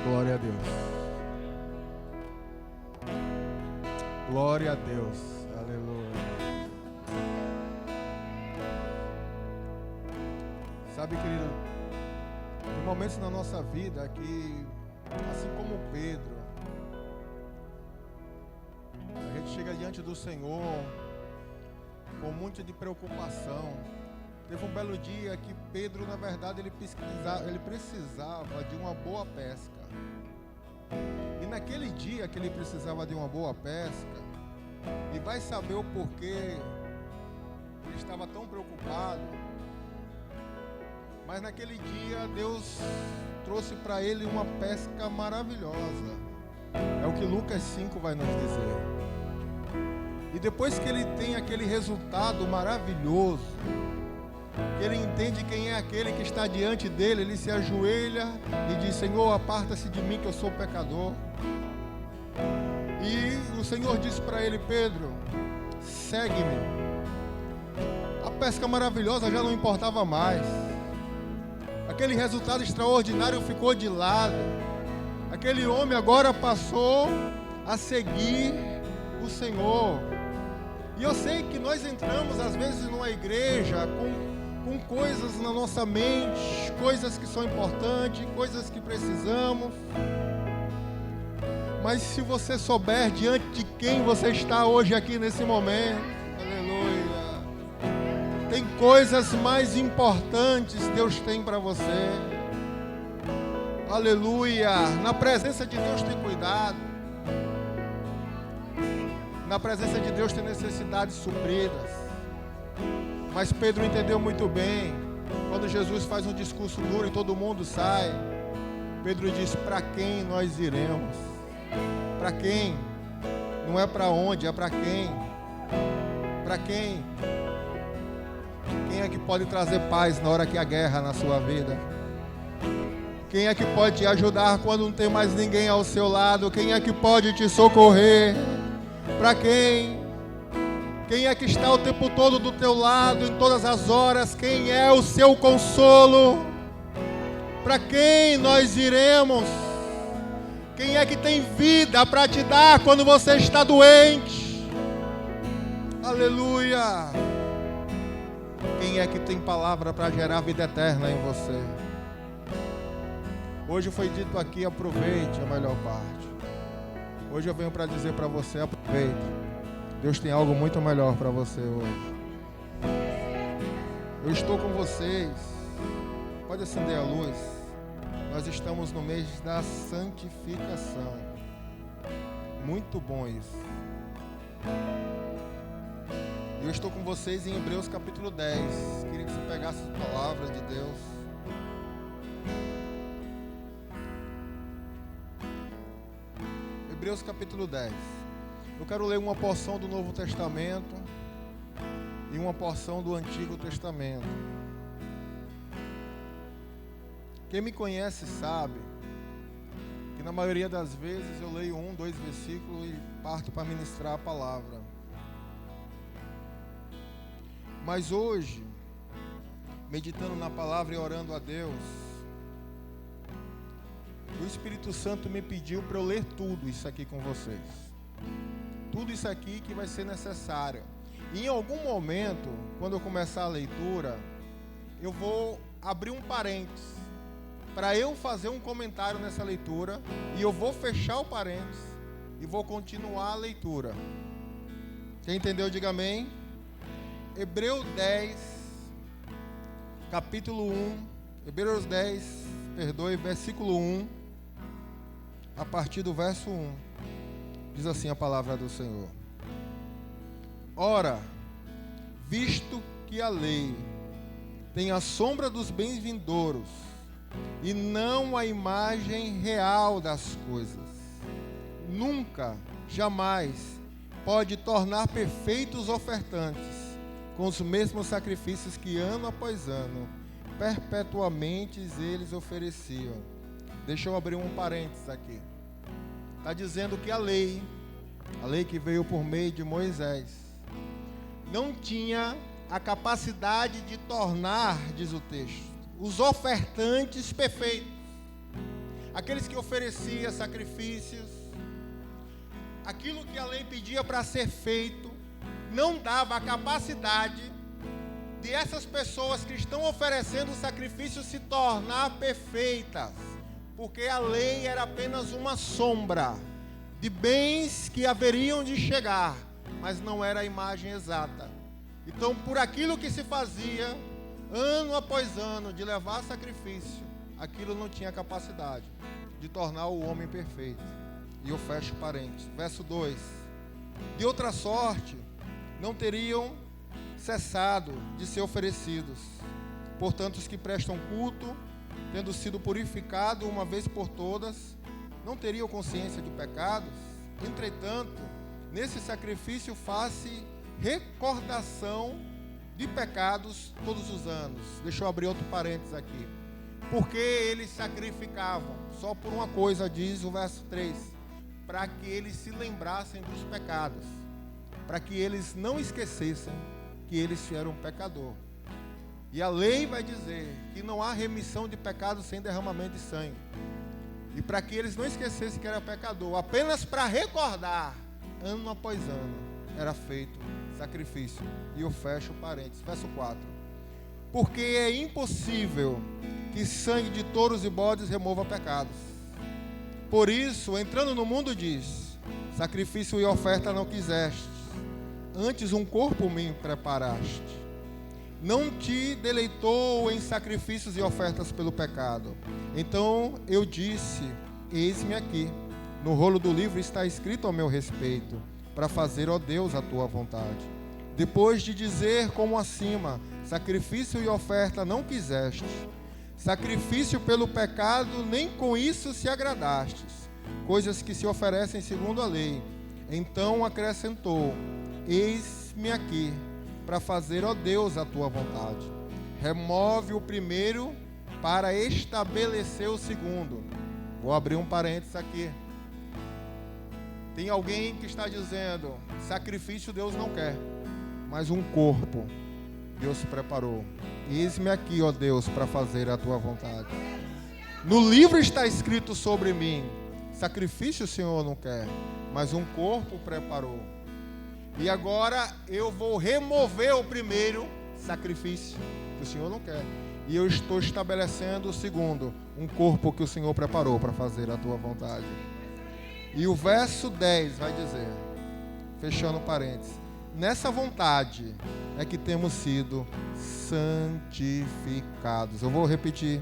Glória a Deus. Glória a Deus. Aleluia. Sabe, querido, tem momentos na nossa vida que, assim como Pedro, a gente chega diante do Senhor com muito de preocupação. Teve um belo dia que Pedro, na verdade, ele precisava de uma boa pesca. E naquele dia que ele precisava de uma boa pesca, e vai saber o porquê ele estava tão preocupado, mas naquele dia Deus trouxe para ele uma pesca maravilhosa. É o que Lucas 5 vai nos dizer. E depois que ele tem aquele resultado maravilhoso, que ele entende quem é aquele que está diante dele, ele se ajoelha e diz: Senhor, aparta-se de mim que eu sou pecador. E o Senhor disse para ele: Pedro, segue-me. A pesca maravilhosa já não importava mais. Aquele resultado extraordinário ficou de lado. Aquele homem agora passou a seguir o Senhor. E eu sei que nós entramos às vezes numa igreja com coisas na nossa mente, coisas que são importantes, coisas que precisamos. Mas se você souber diante de quem você está hoje aqui nesse momento, aleluia, tem coisas mais importantes Deus tem para você. Aleluia. Na presença de Deus tem cuidado. Na presença de Deus tem necessidades supridas. Mas Pedro entendeu muito bem. Quando Jesus faz um discurso duro e todo mundo sai, Pedro diz: para quem nós iremos? Para quem? Não é para onde, é para quem? Para quem? Quem é que pode trazer paz na hora que há guerra na sua vida? Quem é que pode te ajudar quando não tem mais ninguém ao seu lado? Quem é que pode te socorrer? Para quem? Quem é que está o tempo todo do teu lado, em todas as horas? Quem é o seu consolo? Para quem nós iremos? Quem é que tem vida para te dar quando você está doente? Aleluia! Quem é que tem palavra para gerar vida eterna em você? Hoje foi dito aqui: aproveite a melhor parte. Hoje eu venho para dizer para você: aproveite. Deus tem algo muito melhor para você hoje. Eu estou com vocês. Pode acender a luz. Nós estamos no mês da santificação. Muito bom isso. Eu estou com vocês em Hebreus capítulo 10. Queria que você pegasse a palavra de Deus. Hebreus capítulo 10. Eu quero ler uma porção do Novo Testamento e uma porção do Antigo Testamento. Quem me conhece sabe que na maioria das vezes eu leio 1, 2 versículos e parto para ministrar a palavra. Mas hoje, meditando na palavra e orando a Deus, o Espírito Santo me pediu para eu ler tudo isso aqui com vocês. Tudo isso aqui que vai ser necessário. E em algum momento, quando eu começar a leitura, eu vou abrir um parênteses para eu fazer um comentário nessa leitura, e eu vou fechar o parênteses e vou continuar a leitura. Quem entendeu, diga amém. Hebreus 10, capítulo 1, Hebreus 10, versículo 1, a partir do verso 1, diz assim a palavra do Senhor: Ora, visto que a lei tem a sombra dos bens vindouros, e não a imagem real das coisas, nunca, jamais pode tornar perfeitos os ofertantes com os mesmos sacrifícios que ano após ano perpetuamente eles ofereciam. Deixa eu abrir um parênteses aqui. Está dizendo que a lei que veio por meio de Moisés, não tinha a capacidade de tornar, diz o texto, os ofertantes perfeitos. aqueles que ofereciam sacrifícios, aquilo que a lei pedia para ser feito, não dava a capacidade de essas pessoas que estão oferecendo o sacrifício se tornar perfeitas, porque a lei era apenas uma sombra de bens que haveriam de chegar, mas não era a imagem exata. Então, por aquilo que se fazia, ano após ano, de levar sacrifício, aquilo não tinha capacidade de tornar o homem perfeito. E eu fecho parênteses. Verso 2. De outra sorte, não teriam cessado de ser oferecidos. Portanto, os que prestam culto, tendo sido purificados uma vez por todas, não teriam consciência de pecados. Entretanto, nesse sacrifício faz-se recordação de pecados todos os anos. Deixa eu abrir outro parênteses aqui. Porque eles sacrificavam só por uma coisa, diz o verso 3, para que eles se lembrassem dos pecados, para que eles não esquecessem que eles eram pecador. E a lei vai dizer que não há remissão de pecados sem derramamento de sangue. E para que eles não esquecessem que era pecador, apenas para recordar, ano após ano, era feito sacrifício. E eu fecho parênteses, verso 4. Porque é impossível que sangue de touros e bodes remova pecados. Por isso, entrando no mundo, diz: sacrifício e oferta não quiseste, antes um corpo me preparaste. Não te deleitou em sacrifícios e ofertas pelo pecado. Então eu disse: eis-me aqui. No rolo do livro está escrito ao meu respeito, para fazer, ó Deus, a tua vontade. Depois de dizer como acima: sacrifício e oferta não quiseste, sacrifício pelo pecado nem com isso se agradastes, coisas que se oferecem segundo a lei. Então acrescentou: eis-me aqui, para fazer, ó Deus, a tua vontade. Remove o primeiro para estabelecer o segundo. Vou abrir um parênteses aqui. Tem alguém que está dizendo: sacrifício Deus não quer, mas um corpo Deus preparou. Eis-me aqui, ó Deus, para fazer a tua vontade. No livro está escrito sobre mim: sacrifício o Senhor não quer, mas um corpo preparou. E agora eu vou remover o primeiro sacrifício que o Senhor não quer, e eu estou estabelecendo o segundo, um corpo que o Senhor preparou para fazer a tua vontade. E o verso 10 vai dizer, fechando parênteses: nessa vontade é que temos sido santificados. Eu vou repetir: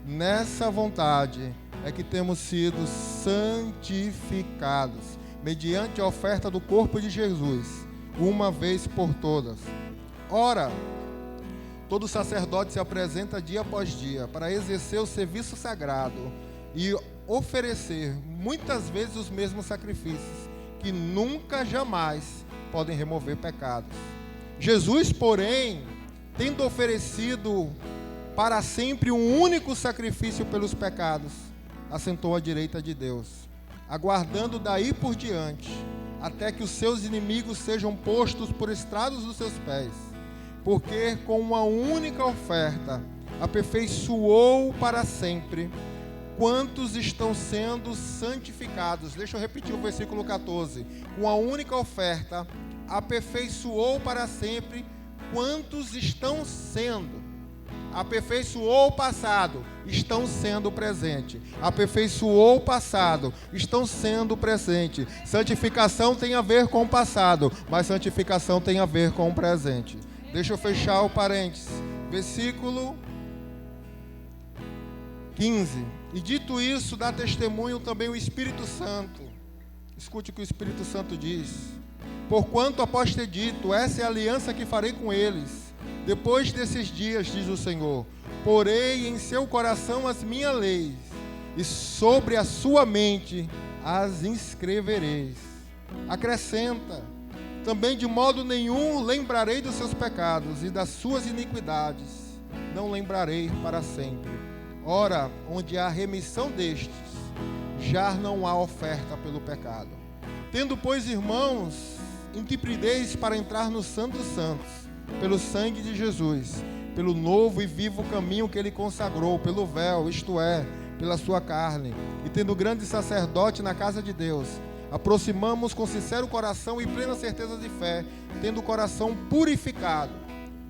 nessa vontade é que temos sido santificados, mediante a oferta do corpo de Jesus, uma vez por todas. Ora, todo sacerdote se apresenta dia após dia para exercer o serviço sagrado e oferecer muitas vezes os mesmos sacrifícios, que nunca, jamais podem remover pecados. Jesus, porém, tendo oferecido para sempre um único sacrifício pelos pecados, assentou à direita de Deus, aguardando daí por diante, até que os seus inimigos sejam postos por estrados dos seus pés. Porque com uma única oferta aperfeiçoou para sempre quantos estão sendo santificados. Deixa eu repetir o versículo 14. Com a única oferta aperfeiçoou para sempre quantos estão sendo. Aperfeiçoou o passado, estão sendo presente. Aperfeiçoou o passado, estão sendo presente. Santificação tem a ver com o passado, mas santificação tem a ver com o presente. Deixa eu fechar o parênteses. Versículo 15. E dito isso, dá testemunho também o Espírito Santo. Escute o que o Espírito Santo diz. Porquanto, após ter dito, essa é a aliança que farei com eles. Depois desses dias, diz o Senhor, porei em seu coração as minhas leis, e sobre a sua mente as inscrevereis. Acrescenta, também de modo nenhum lembrarei dos seus pecados e das suas iniquidades, não lembrarei para sempre. Ora, onde há remissão destes, já não há oferta pelo pecado. Tendo, pois, irmãos, intrepidez para entrar no Santo dos Santos, pelo sangue de Jesus, pelo novo e vivo caminho que ele consagrou, pelo véu, isto é, pela sua carne, e tendo grande sacerdote na casa de Deus, aproximamos com sincero coração e plena certeza de fé, tendo o coração purificado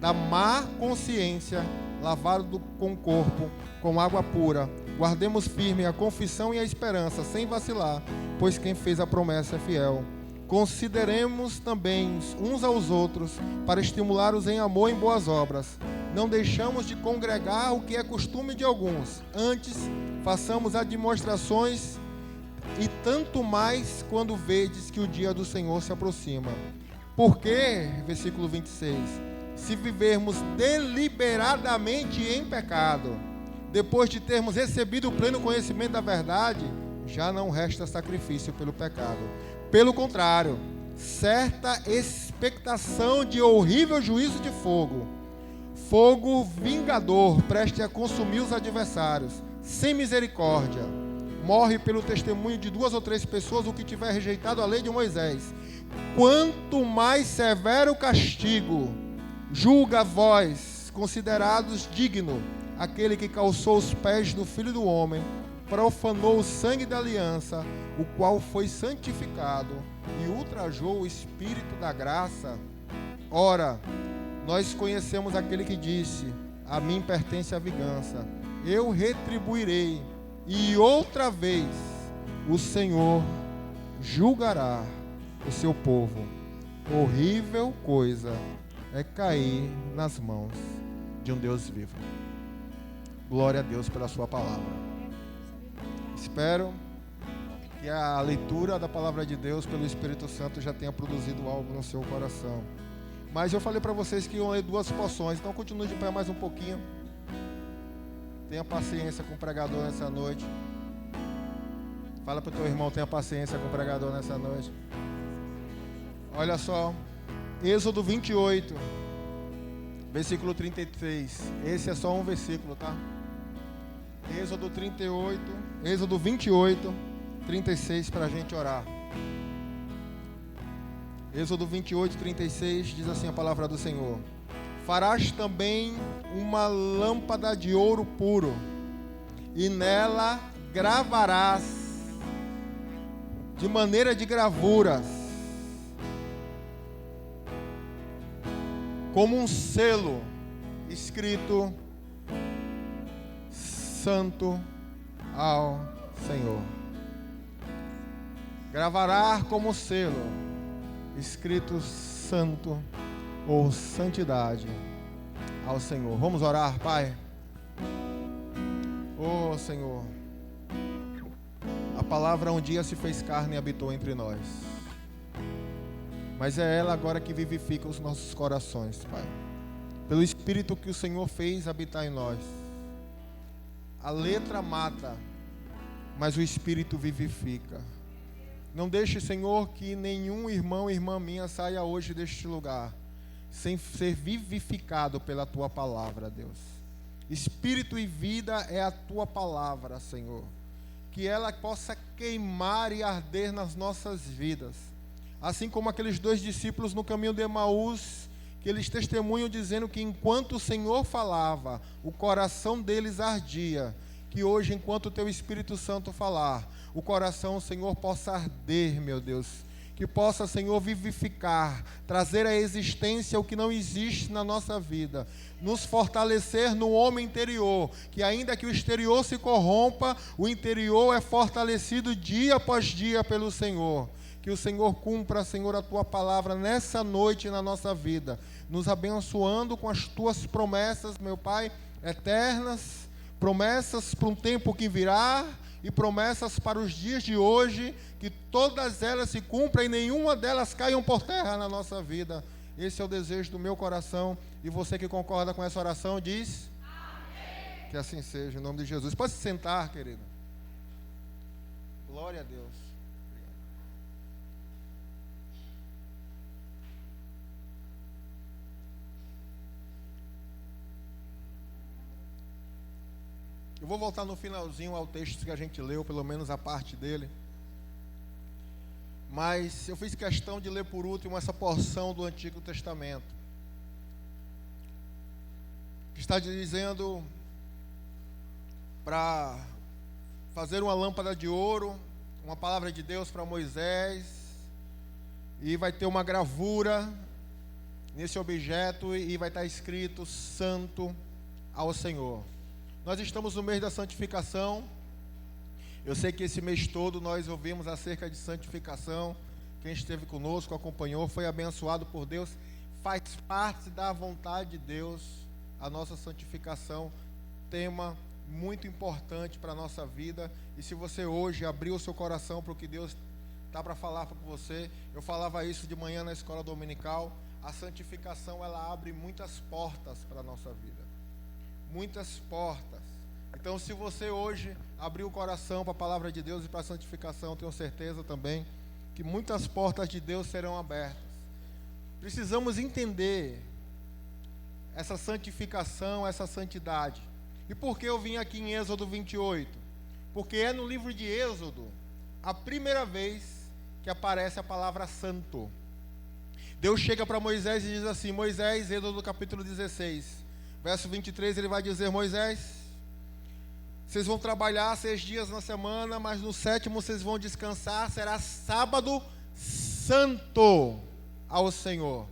da má consciência, lavado com o corpo, com água pura. Guardemos firme a confissão e a esperança, sem vacilar, pois quem fez a promessa é fiel. Consideremos também uns aos outros, para estimular-os em amor e em boas obras. Não deixamos de congregar o que é costume de alguns. Antes, façamos demonstrações, e tanto mais quando vedes que o dia do Senhor se aproxima. Porque, versículo 26, se vivermos deliberadamente em pecado, depois de termos recebido o pleno conhecimento da verdade, já não resta sacrifício pelo pecado. Pelo contrário, certa expectação de horrível juízo de fogo, fogo vingador, preste a consumir os adversários, sem misericórdia. Morre pelo testemunho de 2 ou 3 pessoas o que tiver rejeitado a lei de Moisés. Quanto mais severo o castigo, julga vós, considerados digno, aquele que calçou os pés do Filho do Homem, profanou o sangue da aliança, o qual foi santificado, e ultrajou o Espírito da graça. Ora, nós conhecemos aquele que disse: a mim pertence a vingança, eu retribuirei, e outra vez o Senhor julgará o seu povo. Horrível coisa é cair nas mãos de um Deus vivo. Glória a Deus pela sua palavra. Espero que a leitura da palavra de Deus pelo Espírito Santo já tenha produzido algo no seu coração. Mas eu falei para vocês que iam ler 2 porções, então continue de pé mais um pouquinho. Tenha paciência com o pregador nessa noite. Fala para o teu irmão, tenha paciência com o pregador nessa noite. Olha só, Êxodo 28, versículo 33. Esse é só um versículo, tá? Êxodo 28, 36, para a gente orar. Êxodo 28, 36, diz assim a palavra do Senhor: farás também uma lâmpada de ouro puro, e nela gravarás, de maneira de gravuras, como um selo, escrito: Santo ao Senhor. Gravará como selo, escrito santo ou santidade ao Senhor. Vamos orar, Pai. Oh Senhor, a palavra um dia se fez carne e habitou entre nós, mas é ela agora que vivifica os nossos corações, Pai, pelo Espírito que o Senhor fez habitar em nós. A letra mata, mas o Espírito vivifica. Não deixe, Senhor, que nenhum irmão e irmã minha saia hoje deste lugar sem ser vivificado pela Tua palavra, Deus. Espírito e vida é a Tua palavra, Senhor. Que ela possa queimar e arder nas nossas vidas. Assim como aqueles 2 discípulos no caminho de Emaús, que eles testemunham dizendo que enquanto o Senhor falava, o coração deles ardia. Que hoje, enquanto o Teu Espírito Santo falar, o coração, Senhor, possa arder, meu Deus. Que possa, Senhor, vivificar, trazer à existência o que não existe na nossa vida. Nos fortalecer no homem interior, que ainda que o exterior se corrompa, o interior é fortalecido dia após dia pelo Senhor. Que o Senhor cumpra, Senhor, a Tua palavra nessa noite na nossa vida, nos abençoando com as Tuas promessas, meu Pai, eternas, promessas para um tempo que virá e promessas para os dias de hoje, que todas elas se cumpram e nenhuma delas caiam por terra na nossa vida. Esse é o desejo do meu coração, e você que concorda com essa oração diz: amém. Que assim seja, em nome de Jesus. Pode se sentar, querido. Glória a Deus. Eu vou voltar no finalzinho ao texto que a gente leu, pelo menos a parte dele. Mas eu fiz questão de ler por último essa porção do Antigo Testamento, que está dizendo para fazer uma lâmpada de ouro, uma palavra de Deus para Moisés, e vai ter uma gravura nesse objeto e vai estar escrito Santo ao Senhor. Nós estamos no mês da santificação. Eu sei que esse mês todo nós ouvimos acerca de santificação. Quem esteve conosco, acompanhou, foi abençoado por Deus. Faz parte da vontade de Deus a nossa santificação, tema muito importante para a nossa vida. E se você hoje abriu o seu coração para o que Deus está para falar para você, eu falava isso de manhã na escola dominical, a santificação ela abre muitas portas para a nossa vida, muitas portas. Então se você hoje abriu o coração para a palavra de Deus e para a santificação, tenho certeza também que muitas portas de Deus serão abertas. Precisamos entender essa santificação, essa santidade. E por que eu vim aqui em Êxodo 28? Porque é no livro de Êxodo a primeira vez que aparece a palavra santo. Deus chega para Moisés e diz assim, Moisés, Êxodo capítulo 16, verso 23, ele vai dizer, Moisés, vocês vão trabalhar 6 dias na semana, mas no 7º vocês vão descansar, será sábado santo ao Senhor.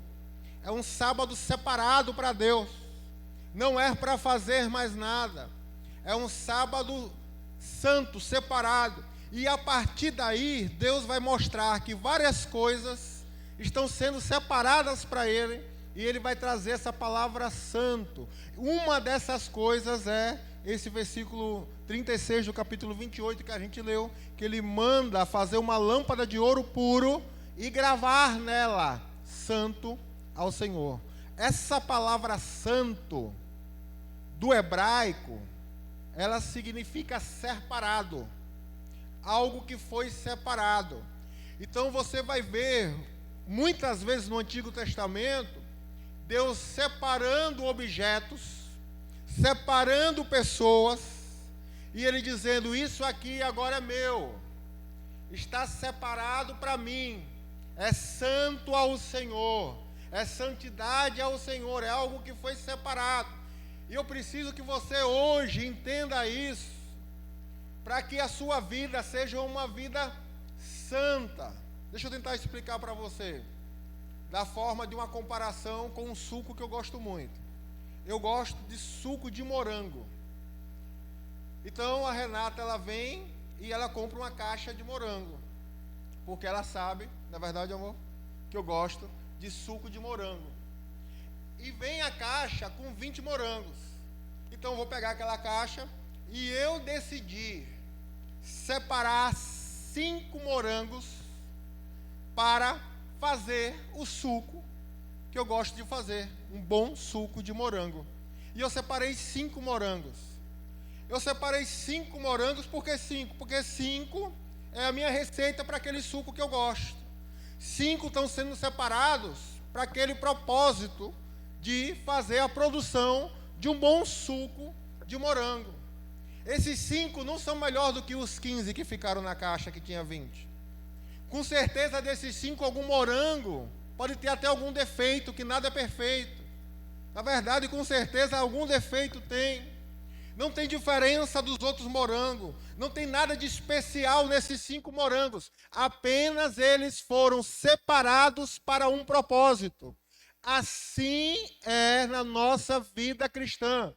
É um sábado separado para Deus. Não é para fazer mais nada. É um sábado santo, separado. E a partir daí, Deus vai mostrar que várias coisas estão sendo separadas para Ele. E Ele vai trazer essa palavra santo. Uma dessas coisas é esse versículo 36 do capítulo 28 que a gente leu. Que Ele manda fazer uma lâmpada de ouro puro e gravar nela, santo ao Senhor. Essa palavra santo do hebraico, ela significa separado, algo que foi separado. Então você vai ver muitas vezes no Antigo Testamento Deus separando objetos, separando pessoas, e Ele dizendo, isso aqui agora é meu, está separado para mim, é santo ao Senhor, é santidade ao Senhor, é algo que foi separado. E eu preciso que você hoje entenda isso, para que a sua vida seja uma vida santa. Deixa eu tentar explicar para você, da forma de uma comparação com um suco que eu gosto muito. Eu gosto de suco de morango. Então a Renata, ela vem e ela compra uma caixa de morango, porque ela sabe, na verdade, amor, que eu gosto de suco de morango. E vem a caixa com 20 morangos. Então eu vou pegar aquela caixa e eu decidi separar 5 morangos para fazer o suco que eu gosto de fazer, um bom suco de morango. E eu separei 5 morangos. Eu separei 5 morangos, por que 5? Porque 5 é a minha receita para aquele suco que eu gosto. 5 estão sendo separados para aquele propósito de fazer a produção de um bom suco de morango. Esses 5 não são melhor do que os 15 que ficaram na caixa, que tinha 20. Com certeza desses 5, algum morango pode ter até algum defeito, que nada é perfeito. Na verdade, com certeza, algum defeito tem. Não tem diferença dos outros morangos. Não tem nada de especial nesses 5 morangos. Apenas eles foram separados para um propósito. Assim é na nossa vida cristã.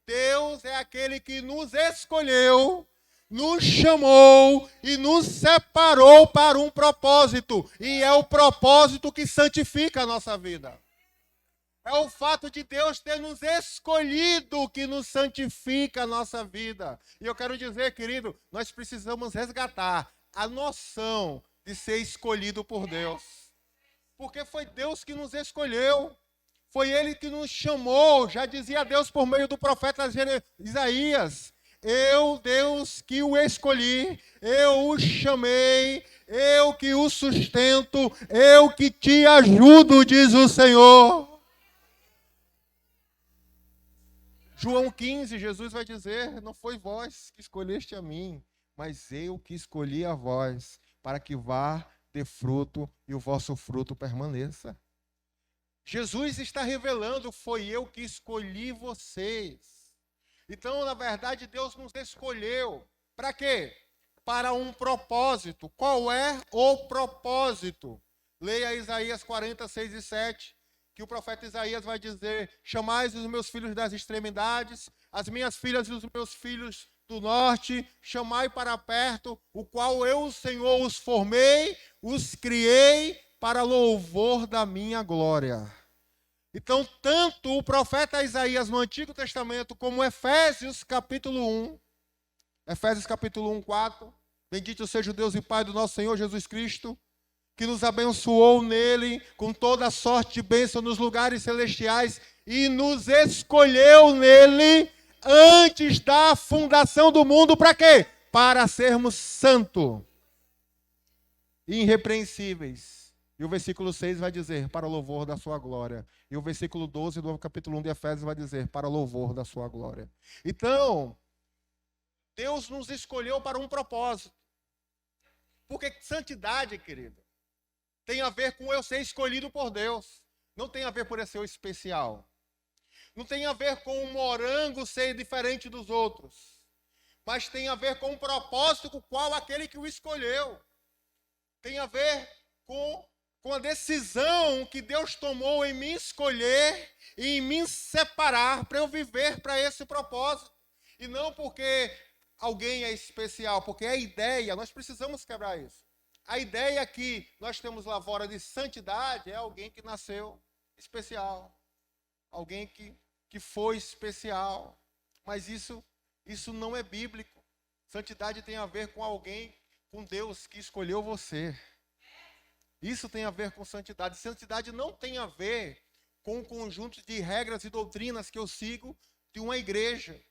Deus é aquele que nos escolheu, nos chamou e nos separou para um propósito. E é o propósito que santifica a nossa vida. É o fato de Deus ter nos escolhido que nos santifica a nossa vida. E eu quero dizer, querido, nós precisamos resgatar a noção de ser escolhido por Deus. Porque foi Deus que nos escolheu. Foi Ele que nos chamou. Já dizia Deus por meio do profeta Isaías. Eu, Deus, que o escolhi, eu o chamei, eu que o sustento, eu que te ajudo, diz o Senhor. João 15, Jesus vai dizer, não foi vós que escolheste a mim, mas eu que escolhi a vós, para que vá, dê fruto e o vosso fruto permaneça. Jesus está revelando, foi eu que escolhi vocês. Então, na verdade, Deus nos escolheu. Para quê? Para um propósito. Qual é o propósito? Leia Isaías 46 e 7, que o profeta Isaías vai dizer: chamais os meus filhos das extremidades, as minhas filhas e os meus filhos do norte, chamai para perto, o qual eu, o Senhor, os formei, os criei para louvor da minha glória. Então, tanto o profeta Isaías no Antigo Testamento, como Efésios capítulo 1, Efésios capítulo 1, 4, bendito seja o Deus e Pai do nosso Senhor Jesus Cristo, que nos abençoou nele com toda sorte de bênção nos lugares celestiais e nos escolheu nele antes da fundação do mundo, para quê? Para sermos santos e irrepreensíveis. E o versículo 6 vai dizer, para louvor da sua glória. E o versículo 12 do capítulo 1 de Efésios vai dizer, para louvor da sua glória. Então, Deus nos escolheu para um propósito. Porque santidade, querido, tem a ver com eu ser escolhido por Deus. Não tem a ver por eu ser especial. Não tem a ver com um morango ser diferente dos outros. Mas tem a ver com um propósito com o qual aquele que o escolheu. Tem a ver com a decisão que Deus tomou em me escolher e em me separar para eu viver para esse propósito. E não porque alguém é especial, porque a ideia, nós precisamos quebrar isso. A ideia que nós temos lá fora de santidade é alguém que nasceu especial. Alguém que foi especial. Mas isso não é bíblico. Santidade tem a ver com alguém, com Deus que escolheu você. Isso tem a ver com santidade. Santidade não tem a ver com um conjunto de regras e doutrinas que eu sigo de uma igreja.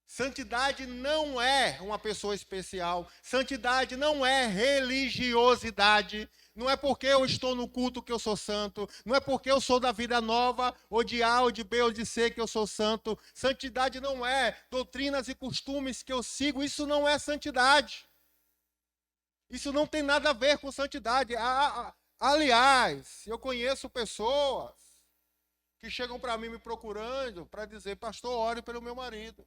Santidade não é uma pessoa especial. Santidade não é religiosidade. Não é porque eu estou no culto que eu sou santo. Não é porque eu sou da vida nova, ou de A, ou de B, ou de C que eu sou santo. Santidade não é doutrinas e costumes que eu sigo. Isso não é santidade. Isso não tem nada a ver com santidade. Aliás, eu conheço pessoas que chegam para mim me procurando para dizer, pastor, ore pelo meu marido.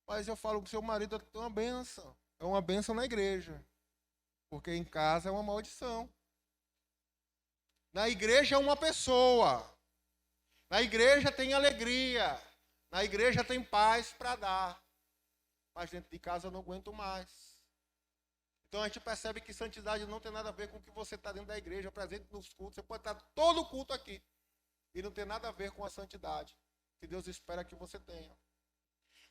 Mas eu falo que o seu marido é uma bênção. É uma bênção na igreja. Porque em casa é uma maldição. Na igreja é uma pessoa. Na igreja tem alegria. Na igreja tem paz para dar. Mas dentro de casa eu não aguento mais. Então a gente percebe que santidade não tem nada a ver com o que você está dentro da igreja, presente nos cultos. Você pode estar todo o culto aqui. E não tem nada a ver com a santidade que Deus espera que você tenha.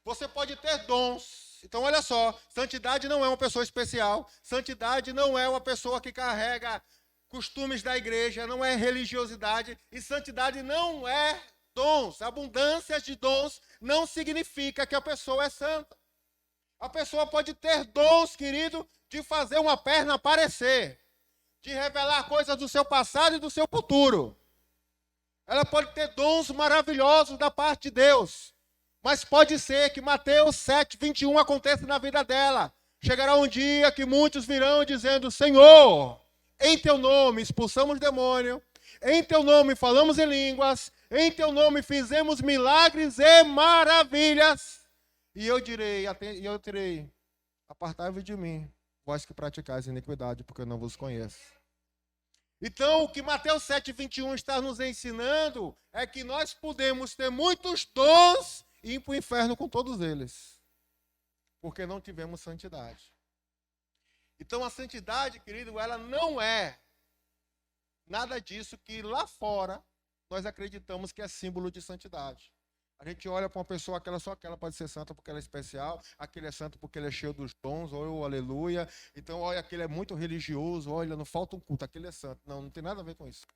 Você pode ter dons. Então, olha só, santidade não é uma pessoa especial. Santidade não é uma pessoa que carrega costumes da igreja, não é religiosidade. E santidade não é dons. Abundância de dons não significa que a pessoa é santa. A pessoa pode ter dons, querido, de fazer uma perna aparecer, de revelar coisas do seu passado e do seu futuro. Ela pode ter dons maravilhosos da parte de Deus. Mas pode ser que Mateus 7, 21 aconteça na vida dela. Chegará um dia que muitos virão dizendo, Senhor, em teu nome expulsamos demônio, em teu nome falamos em línguas, em teu nome fizemos milagres e maravilhas. E eu direi, apartai-vos de mim, vós que praticais iniquidade, porque eu não vos conheço. Então, o que Mateus 7, 21 está nos ensinando é que nós podemos ter muitos dons e ir para o inferno com todos eles, porque não tivemos santidade. Então a santidade, querido, ela não é nada disso que lá fora nós acreditamos que é símbolo de santidade. A gente olha para uma pessoa, só aquela pode ser santa porque ela é especial, aquele é santo porque ele é cheio dos dons, ou aleluia. Então, olha, aquele é muito religioso, olha, não falta um culto, aquele é santo. Não tem nada a ver com isso.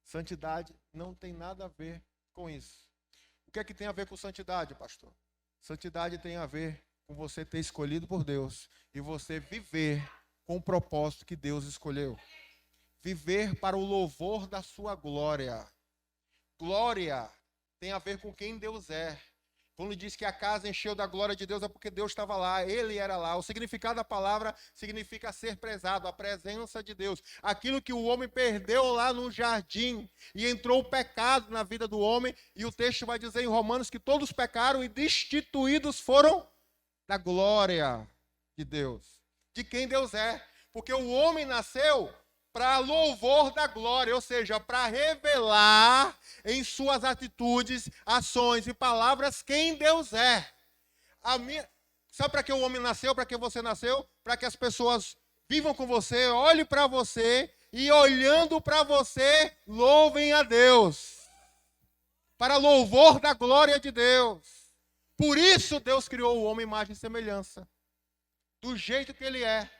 Santidade não tem nada a ver com isso. O que é que tem a ver com santidade, pastor? Santidade tem a ver com você ter escolhido por Deus e você viver com o propósito que Deus escolheu. Viver para o louvor da sua glória. Glória tem a ver com quem Deus é. Quando diz que a casa encheu da glória de Deus, é porque Deus estava lá, Ele era lá. O significado da palavra significa ser prezado, a presença de Deus. Aquilo que o homem perdeu lá no jardim, e entrou o pecado na vida do homem, e o texto vai dizer em Romanos que todos pecaram e destituídos foram da glória de Deus, de quem Deus é. Porque o homem nasceu para louvor da glória, ou seja, para revelar em suas atitudes, ações e palavras quem Deus é. Sabe para que o homem nasceu? Para que você nasceu? Para que as pessoas vivam com você, olhem para você e olhando para você, louvem a Deus. Para louvor da glória de Deus. Por isso Deus criou o homem imagem e semelhança. Do jeito que ele é.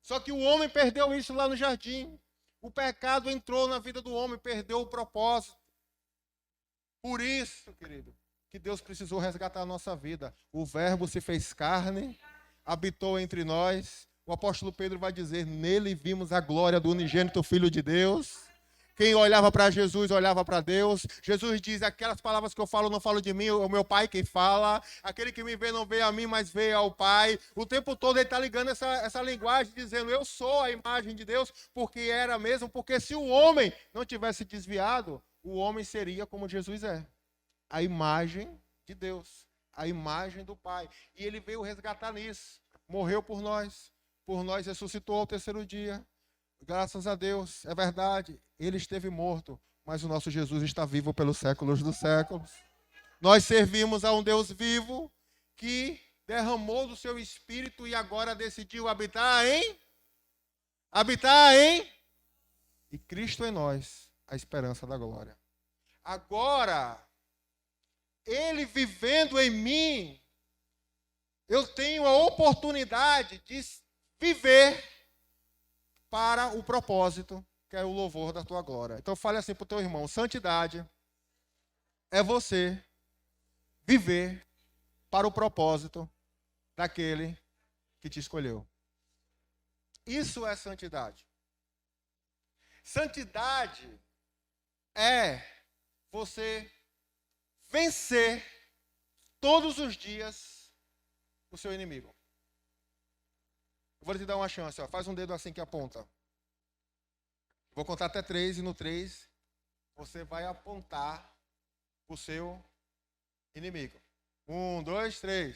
Só que o homem perdeu isso lá no jardim. O pecado entrou na vida do homem, perdeu o propósito. Por isso, querido, que Deus precisou resgatar a nossa vida. O Verbo se fez carne, habitou entre nós. O apóstolo Pedro vai dizer, nele vimos a glória do unigênito Filho de Deus. Quem olhava para Jesus, olhava para Deus. Jesus diz, aquelas palavras que eu falo, não falo de mim, é o meu Pai quem fala. Aquele que me vê, não vê a mim, mas vê ao Pai. O tempo todo ele está ligando essa linguagem, dizendo, eu sou a imagem de Deus, porque era mesmo. Porque se o homem não tivesse desviado, o homem seria como Jesus é. A imagem de Deus, a imagem do Pai. E ele veio resgatar nisso. Morreu por nós ressuscitou ao terceiro dia. Graças a Deus, é verdade, ele esteve morto, mas o nosso Jesus está vivo pelos séculos dos séculos. Nós servimos a um Deus vivo que derramou do seu Espírito e agora decidiu habitar em e Cristo em nós, a esperança da glória. Agora, ele vivendo em mim, eu tenho a oportunidade de viver para o propósito, que é o louvor da tua glória. Então fale assim para o teu irmão, santidade é você viver para o propósito daquele que te escolheu. Isso é santidade. Santidade é você vencer todos os dias o seu inimigo. Eu vou te dar uma chance, ó. Faz um dedo assim que aponta. Vou contar até 3 e no 3 você vai apontar o seu inimigo. 1, 2, 3.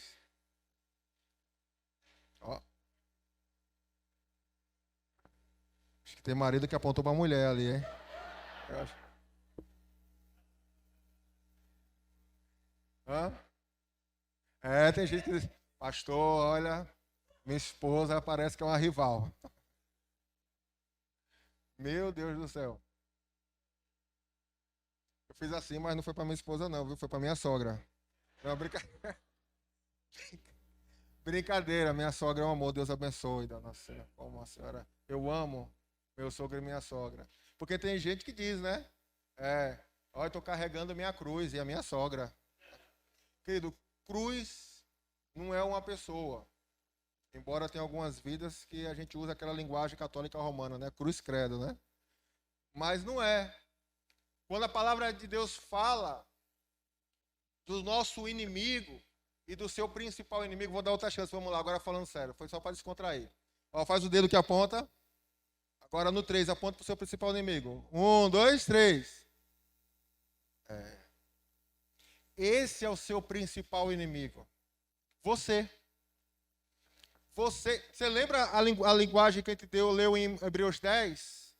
Ó. Acho que tem marido que apontou para a mulher ali, hein? Eu acho. Hã? É, tem gente que diz, pastor, olha, minha esposa parece que é uma rival. Meu Deus do céu. Eu fiz assim, mas não foi para minha esposa não, viu? Foi para minha sogra. Não, brincadeira, minha sogra é um amor, Deus abençoe, dona Senhora. Como a senhora, eu amo meu sogro e minha sogra. Porque tem gente que diz, né? Olha, eu estou carregando minha cruz e a minha sogra. Querido, cruz não é uma pessoa. Embora tenha algumas vidas que a gente usa aquela linguagem católica romana, né? Cruz credo, né? Mas não é. Quando a palavra de Deus fala do nosso inimigo e do seu principal inimigo, vou dar outra chance, vamos lá, agora falando sério, foi só para descontrair. Ó, faz o dedo que aponta. Agora no 3, aponta para o seu principal inimigo. 1, 2, 3. Esse é o seu principal inimigo. Você lembra a linguagem que a gente leu em Hebreus 10?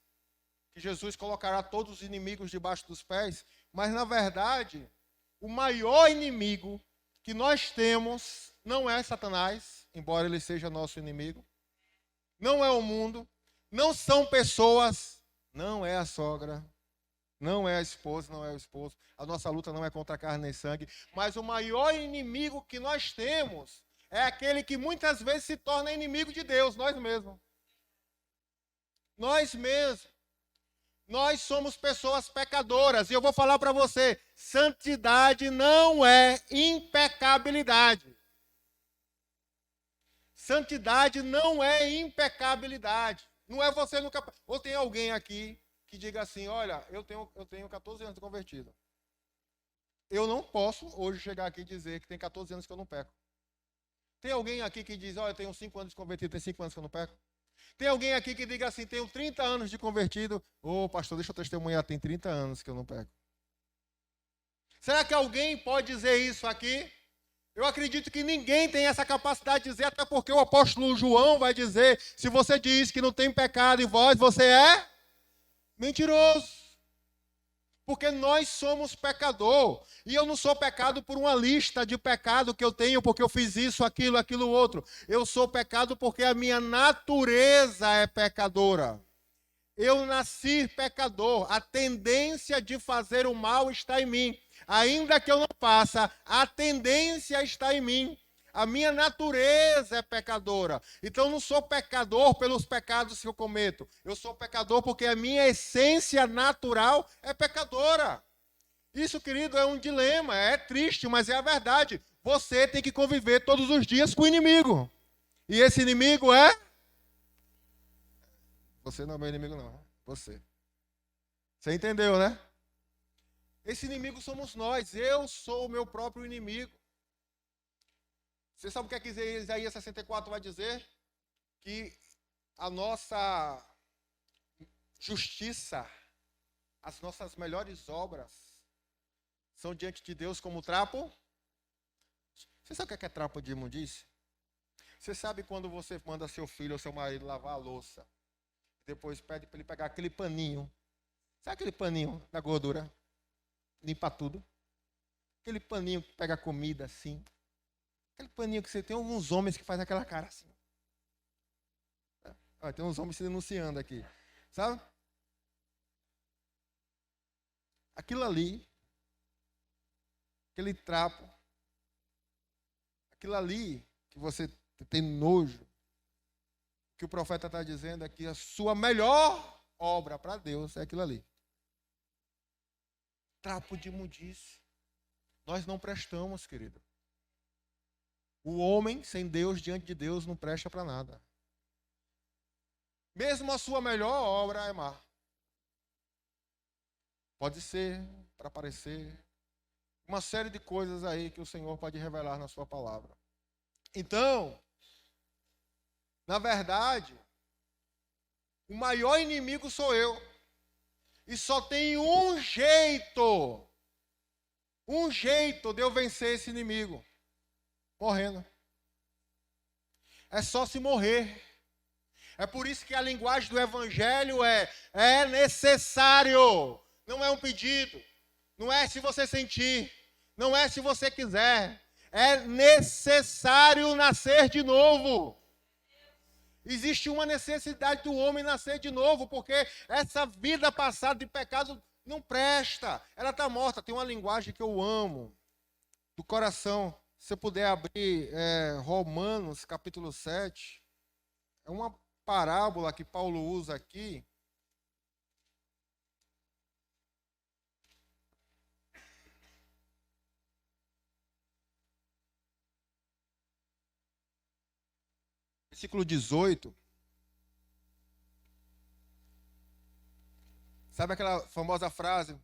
Que Jesus colocará todos os inimigos debaixo dos pés. Mas, na verdade, o maior inimigo que nós temos não é Satanás, embora ele seja nosso inimigo. Não é o mundo. Não são pessoas. Não é a sogra. Não é a esposa, não é o esposo. A nossa luta não é contra a carne nem sangue. Mas o maior inimigo que nós temos é aquele que muitas vezes se torna inimigo de Deus, nós mesmos. Nós mesmos. Nós somos pessoas pecadoras. E eu vou falar para você, santidade não é impecabilidade. Santidade não é impecabilidade. Não é você nunca... Ou tem alguém aqui que diga assim, olha, eu tenho 14 anos de convertido. Eu não posso hoje chegar aqui e dizer que tem 14 anos que eu não peco. Tem alguém aqui que diz, olha, eu tenho 5 anos de convertido, tem 5 anos que eu não peco? Tem alguém aqui que diga assim, tenho 30 anos de convertido. Ô, pastor, deixa eu testemunhar, tem 30 anos que eu não peco. Será que alguém pode dizer isso aqui? Eu acredito que ninguém tem essa capacidade de dizer, até porque o apóstolo João vai dizer, se você diz que não tem pecado em vós, você é mentiroso. Porque nós somos pecador. E eu não sou pecado por uma lista de pecado que eu tenho, porque eu fiz isso, aquilo, outro. Eu sou pecado porque a minha natureza é pecadora. Eu nasci pecador. A tendência de fazer o mal está em mim. Ainda que eu não faça, a tendência está em mim. A minha natureza é pecadora. Então eu não sou pecador pelos pecados que eu cometo. Eu sou pecador porque a minha essência natural é pecadora. Isso, querido, é um dilema. É triste, mas é a verdade. Você tem que conviver todos os dias com o inimigo. E esse inimigo é... Você não é meu inimigo, não. Você. Você entendeu, né? Esse inimigo somos nós. Eu sou o meu próprio inimigo. Você sabe o que é que Isaías 64 vai dizer? Que a nossa justiça, as nossas melhores obras, são diante de Deus como trapo. Você sabe o que é trapo de imundície? Você sabe quando você manda seu filho ou seu marido lavar a louça, depois pede para ele pegar aquele paninho. Sabe aquele paninho da gordura? Limpa tudo. Aquele paninho que pega a comida assim. Aquele paninho que você tem alguns homens que fazem aquela cara assim. Tem uns homens se denunciando aqui. Sabe? Aquilo ali, aquele trapo, aquilo ali que você tem nojo, que o profeta está dizendo é que a sua melhor obra para Deus é aquilo ali. Trapo de imundície. Nós não prestamos, querido. O homem sem Deus, diante de Deus, não presta para nada. Mesmo a sua melhor obra é má. Pode ser, para parecer, uma série de coisas aí que o Senhor pode revelar na sua palavra. Então, na verdade, o maior inimigo sou eu. E só tem um jeito de eu vencer esse inimigo. Morrendo. É só se morrer. É por isso que a linguagem do evangelho é necessário. Não é um pedido. Não é se você sentir. Não é se você quiser. É necessário nascer de novo. Existe uma necessidade do homem nascer de novo, porque essa vida passada de pecado não presta. Ela está morta. Tem uma linguagem que eu amo, do coração. Se você puder abrir Romanos, capítulo 7. É uma parábola que Paulo usa aqui. Versículo 18. Sabe aquela famosa frase?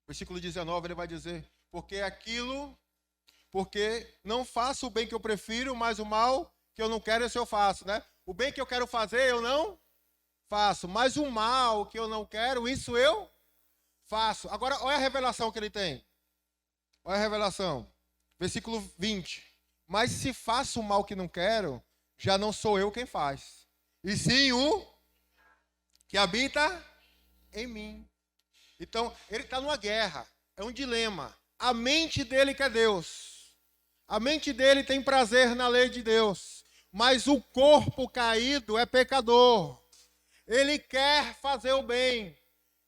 Versículo 19, ele vai dizer: porque não faço o bem que eu prefiro, mas o mal que eu não quero, esse eu faço, né? O bem que eu quero fazer, eu não faço, mas o mal que eu não quero, isso eu faço. Agora, olha a revelação que ele tem. Olha a revelação. Versículo 20. Mas se faço o mal que não quero, já não sou eu quem faz, e sim o que habita em mim. Então, ele está numa guerra, é um dilema. A mente dele quer Deus. A mente dele tem prazer na lei de Deus. Mas o corpo caído é pecador. Ele quer fazer o bem,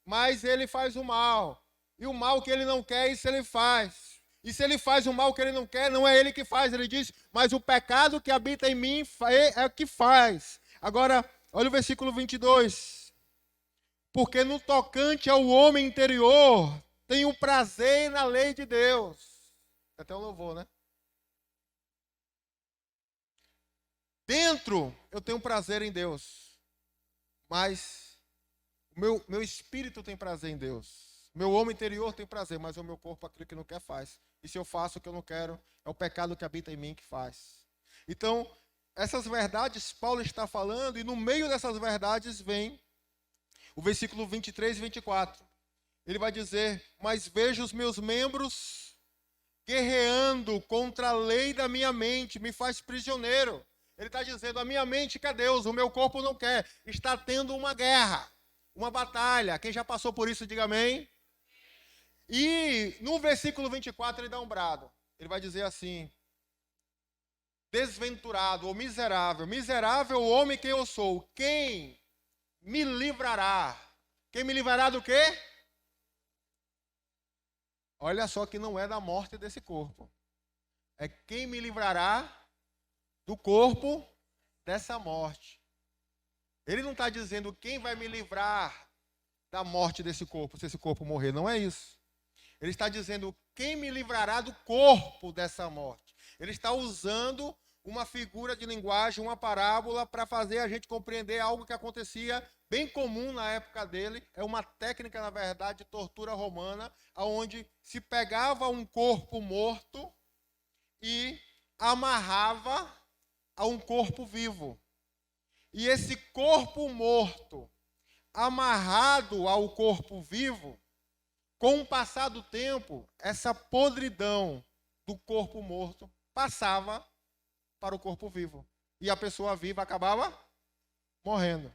mas ele faz o mal. E o mal que ele não quer, isso ele faz. E se ele faz o mal que ele não quer, não é ele que faz. Ele diz, mas o pecado que habita em mim é o que faz. Agora, olha o versículo 22. Porque no tocante ao homem interior, tenho prazer na lei de Deus. Até um louvor, né? Dentro, eu tenho prazer em Deus. Mas meu espírito tem prazer em Deus. Meu homem interior tem prazer, mas o meu corpo, aquilo que não quer, faz. E se eu faço o que eu não quero, é o pecado que habita em mim que faz. Então, essas verdades Paulo está falando, e no meio dessas verdades vem o versículo 23 e 24. Ele vai dizer, mas vejo os meus membros guerreando contra a lei da minha mente, me faz prisioneiro. Ele está dizendo, a minha mente quer Deus, o meu corpo não quer. Está tendo uma guerra, uma batalha. Quem já passou por isso, diga amém. E no versículo 24 ele dá um brado. Ele vai dizer assim, desventurado ou miserável, miserável o homem que eu sou, quem me livrará? Quem me livrará do quê? Olha só que não é da morte desse corpo. É quem me livrará do corpo dessa morte. Ele não está dizendo quem vai me livrar da morte desse corpo, se esse corpo morrer. Não é isso. Ele está dizendo quem me livrará do corpo dessa morte. Ele está usando uma figura de linguagem, uma parábola, para fazer a gente compreender algo que acontecia bem comum na época dele. É uma técnica, na verdade, de tortura romana, onde se pegava um corpo morto e amarrava a um corpo vivo. E esse corpo morto, amarrado ao corpo vivo, com o passar do tempo, essa podridão do corpo morto passava para o corpo vivo. E a pessoa viva acabava morrendo.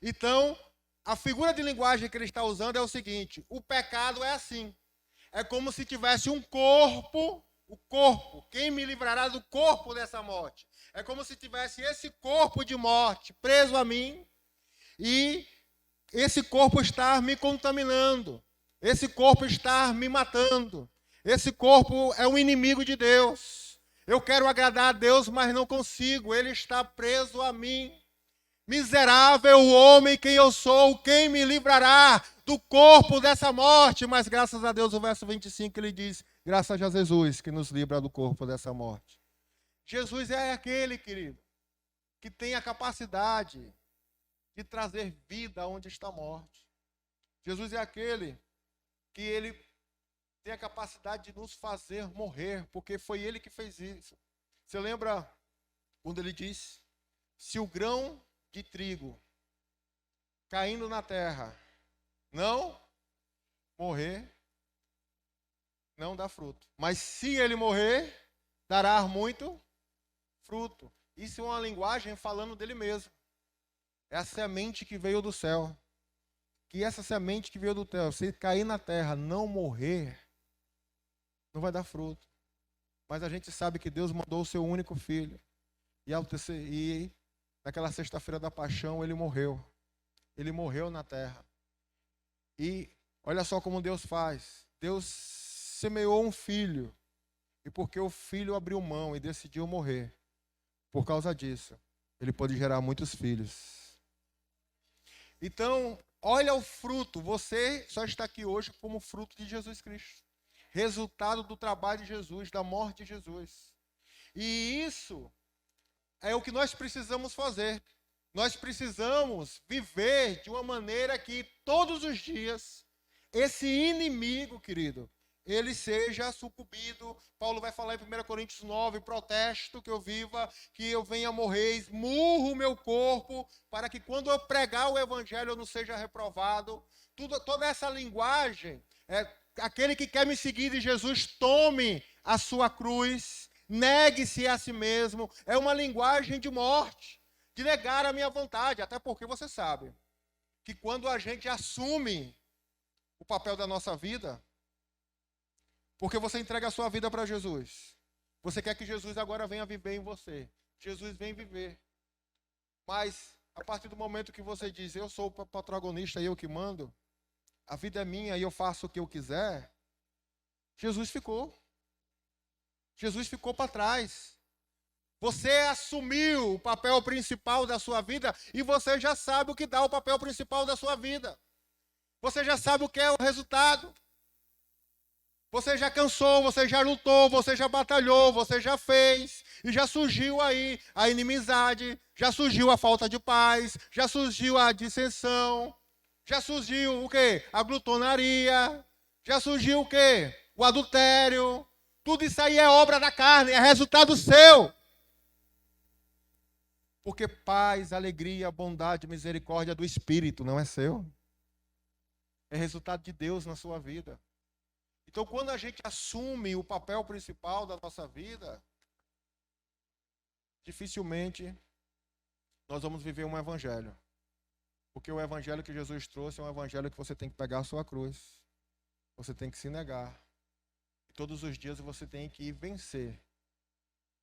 Então, a figura de linguagem que ele está usando é o seguinte: o pecado é assim. É como se tivesse um corpo, o corpo. Quem me livrará do corpo dessa morte? É como se tivesse esse corpo de morte preso a mim e esse corpo estar me contaminando. Esse corpo está me matando. Esse corpo é um inimigo de Deus. Eu quero agradar a Deus, mas não consigo. Ele está preso a mim. Miserável o homem que eu sou, quem me livrará do corpo dessa morte? Mas graças a Deus, o verso 25, ele diz, graças a Jesus que nos livra do corpo dessa morte. Jesus é aquele, querido, que tem a capacidade de trazer vida onde está a morte. Jesus é aquele que ele tem a capacidade de nos fazer morrer, porque foi ele que fez isso. Você lembra quando ele disse, se o grão de trigo caindo na terra não morrer, não dá fruto. Mas se ele morrer, dará muito fruto. Isso é uma linguagem falando dele mesmo. É a semente que veio do céu. Que essa semente que veio do céu, se cair na terra, não morrer, não vai dar fruto. Mas a gente sabe que Deus mandou o seu único filho. E naquela sexta-feira da paixão, ele morreu. Ele morreu na terra. E olha só como Deus faz. Deus semeou um filho. E porque o filho abriu mão e decidiu morrer, por causa disso, ele pode gerar muitos filhos. Então, olha o fruto. Você só está aqui hoje como fruto de Jesus Cristo. Resultado do trabalho de Jesus, da morte de Jesus. E isso é o que nós precisamos fazer. Nós precisamos viver de uma maneira que todos os dias esse inimigo, querido, ele seja sucumbido. Paulo vai falar em 1 Coríntios 9, protesto que eu viva, que eu venha morrer, esmurro o meu corpo, para que quando eu pregar o evangelho eu não seja reprovado. Toda essa linguagem, aquele que quer me seguir de Jesus, tome a sua cruz, negue-se a si mesmo. É uma linguagem de morte, de negar a minha vontade, até porque você sabe que quando a gente assume o papel da nossa vida, porque você entrega a sua vida para Jesus, você quer que Jesus agora venha viver em você. Jesus vem viver. Mas a partir do momento que você diz, eu sou o protagonista e eu que mando, a vida é minha e eu faço o que eu quiser, Jesus ficou. Jesus ficou para trás. Você assumiu o papel principal da sua vida e você já sabe o que dá o papel principal da sua vida. Você já sabe o que é o resultado. Você já cansou, você já lutou, você já batalhou, você já fez. E já surgiu aí a inimizade, já surgiu a falta de paz, já surgiu a dissensão, já surgiu o quê? A glutonaria, já surgiu o quê? O adultério. Tudo isso aí é obra da carne, é resultado seu. Porque paz, alegria, bondade, misericórdia do Espírito não é seu. É resultado de Deus na sua vida. Então, quando a gente assume o papel principal da nossa vida, dificilmente nós vamos viver um evangelho. Porque o evangelho que Jesus trouxe é um evangelho que você tem que pegar a sua cruz. Você tem que se negar. E todos os dias você tem que vencer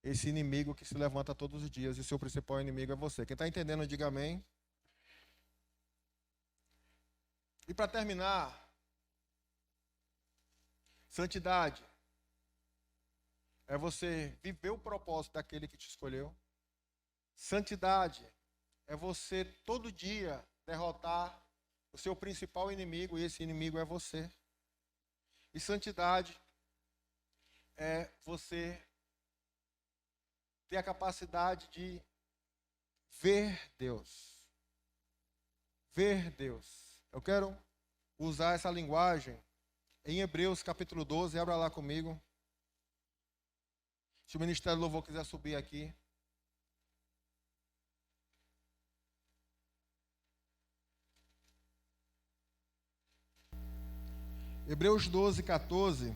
esse inimigo que se levanta todos os dias. E o seu principal inimigo é você. Quem está entendendo, diga amém. E para terminar, santidade é você viver o propósito daquele que te escolheu. Santidade é você todo dia derrotar o seu principal inimigo, e esse inimigo é você. E santidade é você ter a capacidade de ver Deus. Ver Deus. Eu quero usar essa linguagem em Hebreus capítulo 12, abra lá comigo. Se o Ministério do Louvor quiser subir aqui. Hebreus 12, 14.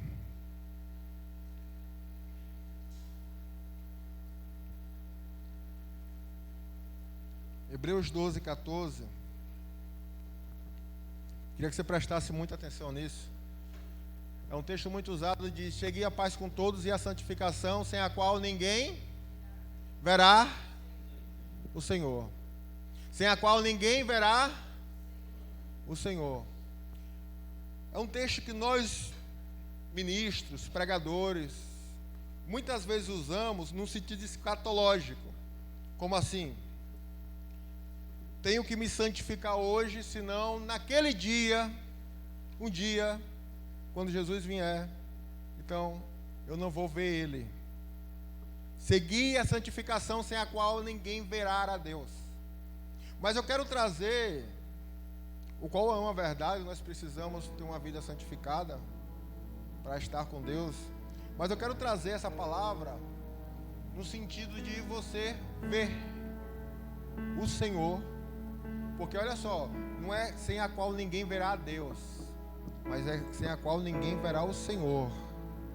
Hebreus 12, 14. Queria que você prestasse muita atenção nisso. É um texto muito usado de chegue a paz com todos e a santificação, sem a qual ninguém verá o Senhor. Sem a qual ninguém verá o Senhor. É um texto que nós, ministros, pregadores, muitas vezes usamos num sentido escatológico. Como assim? Tenho que me santificar hoje, senão naquele dia, um dia, quando Jesus vier, então eu não vou ver Ele. Seguir a santificação sem a qual ninguém verá a Deus. Mas eu quero trazer, o qual é uma verdade, nós precisamos ter uma vida santificada para estar com Deus. Mas eu quero trazer essa palavra no sentido de você ver o Senhor. Porque olha só, não é sem a qual ninguém verá a Deus, mas é sem a qual ninguém verá o Senhor.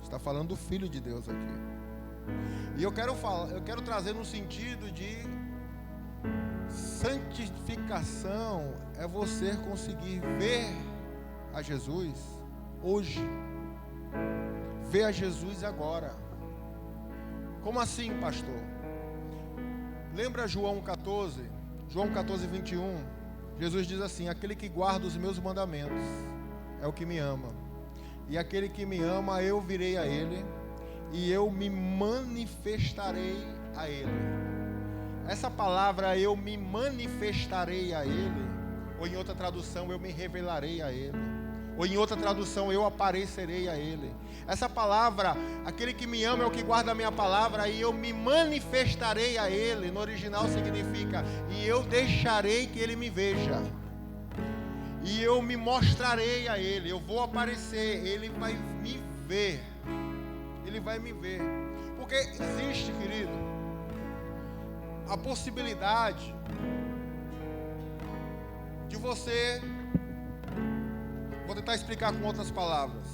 Está falando do Filho de Deus aqui. E eu quero trazer no sentido de santificação é você conseguir ver a Jesus hoje. Ver a Jesus agora. Como assim, pastor? Lembra João 14? João 14, 21. Jesus diz assim: aquele que guarda os meus mandamentos é o que me ama. E aquele que me ama, eu virei a ele e eu me manifestarei a ele. Essa palavra, eu me manifestarei a ele, ou em outra tradução, eu me revelarei a ele, ou em outra tradução, eu aparecerei a ele. Essa palavra, aquele que me ama é o que guarda a minha palavra, e eu me manifestarei a ele. No original significa, e eu deixarei que ele me veja, e eu me mostrarei a ele. Eu vou aparecer, ele vai me ver. Ele vai me ver. Porque existe, querido, a possibilidade de você, vou tentar explicar com outras palavras.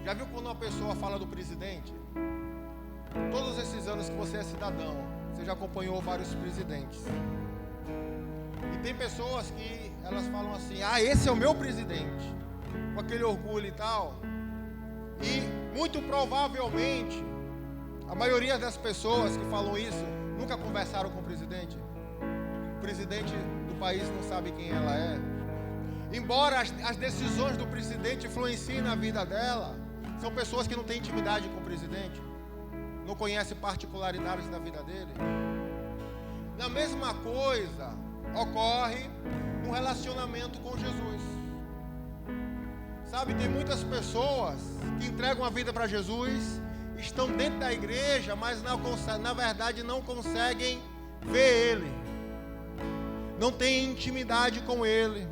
Já viu quando uma pessoa fala do presidente? Todos esses anos que você é cidadão, você já acompanhou vários presidentes. E tem pessoas que elas falam assim: ah, esse é o meu presidente, com aquele orgulho e tal. E muito provavelmente a maioria das pessoas que falam isso nunca conversaram com o presidente. O presidente do país não sabe quem ela é. Embora as decisões do presidente influenciem na vida dela, são pessoas que não têm intimidade com o presidente, não conhecem particularidades da vida dele. A mesma coisa ocorre no relacionamento com Jesus. Sabe, tem muitas pessoas que entregam a vida para Jesus, estão dentro da igreja, mas na verdade não conseguem ver Ele, não têm intimidade com Ele,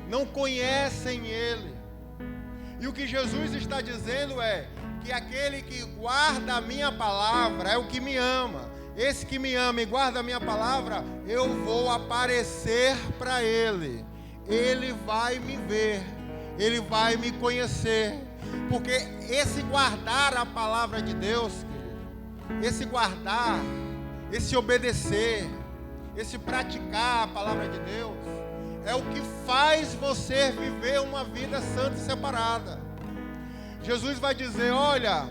não conhecem Ele. E o que Jesus está dizendo é que aquele que guarda a minha palavra é o que me ama. Esse que me ama e guarda a minha palavra, eu vou aparecer para ele. Ele vai me ver. ele vai me conhecer. Porque esse guardar a palavra de Deus, querido, esse guardar, esse obedecer, esse praticar a palavra de Deus, é o que faz você viver uma vida santa e separada. Jesus vai dizer: olha,